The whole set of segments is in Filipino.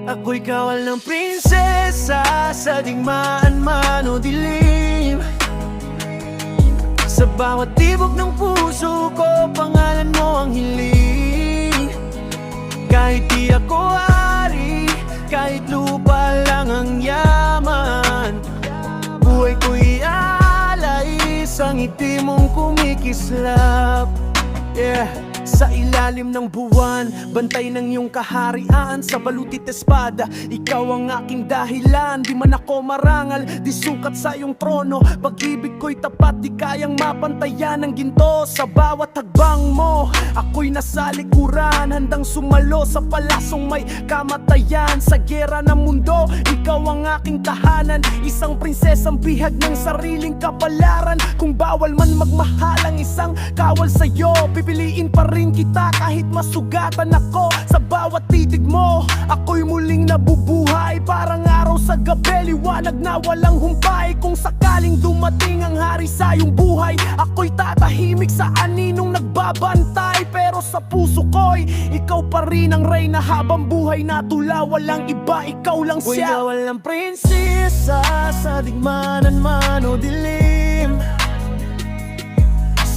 Ako'y kawal ng prinsesa sa digmaan man o dilim. Sa bawat tibok ng puso ko, pangalan mo ang hiling. Kahit di ako hari, kahit lupa lang ang yaman, buhay ko'y alay sa ngiti mong kumikislap. Yeah. Sa ilalim ng buwan, bantay ng iyong kaharian. Sa balutit espada, ikaw ang aking dahilan. Di man ako marangal, di sukat sa iyong trono. Pag-ibig ko'y tapat, di kayang mapantayan ng ginto. Sa bawat hagbang mo, ako'y nasa likuran, handang sumalo sa palasong may kamatayan. Sa gera ng mundo, ikaw ang aking tahanan. Isang prinsesang bihag ng sariling kapalaran. Kung bawal man magmahal ang isang kawal sa'yo, pipiliin pa rin kita kahit masugatan ako. Sa bawat titig mo, ako'y muling nabubuhay. Parang araw sa gabi, liwanag na walang humpay. Kung sakaling dumating ang hari sa iyong buhay, ako'y tatahimik sa aninong nagbabantay. Pero sa puso ko'y ikaw pa rin ang reyna habang buhay na tula. Walang iba, ikaw lang siya. Ako'y kawal ng prinsesa sa digmanan man o dilim.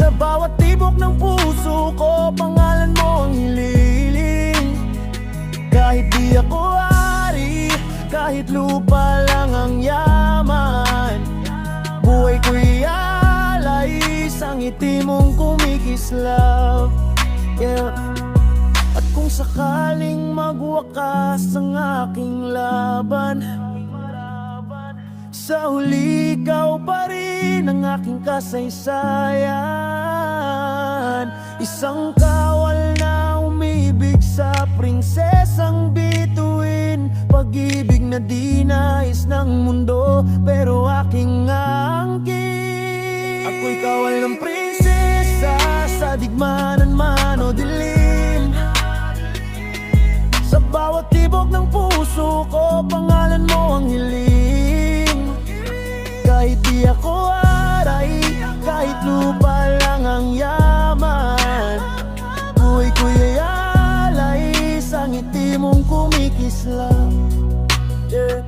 Sa bawat tibok ng puso ko, pangalan mo ang hililing. Kahit di ako hari, kahit lupa lang ang yaman, buhay ko'y alay sa ngiti mong kumikislap. Yeah. At kung sakaling magwakas ang aking laban, sa huli ikaw pa rin ang aking kasaysayan. Isang kawal na umibig sa prinsesang bituin. Pag-ibig na di nais ng mundo, pero aking angkin. Ako'y kawal ng prinsesa sa digmanan man o dilim. Sa bawat tibok ng puso ko, pangalan mo ang hiling. Kahit di ako aray, kahit lupa lang ang yaman, buhay ko'y alay sa ngiti mong kumikislap. Yeah.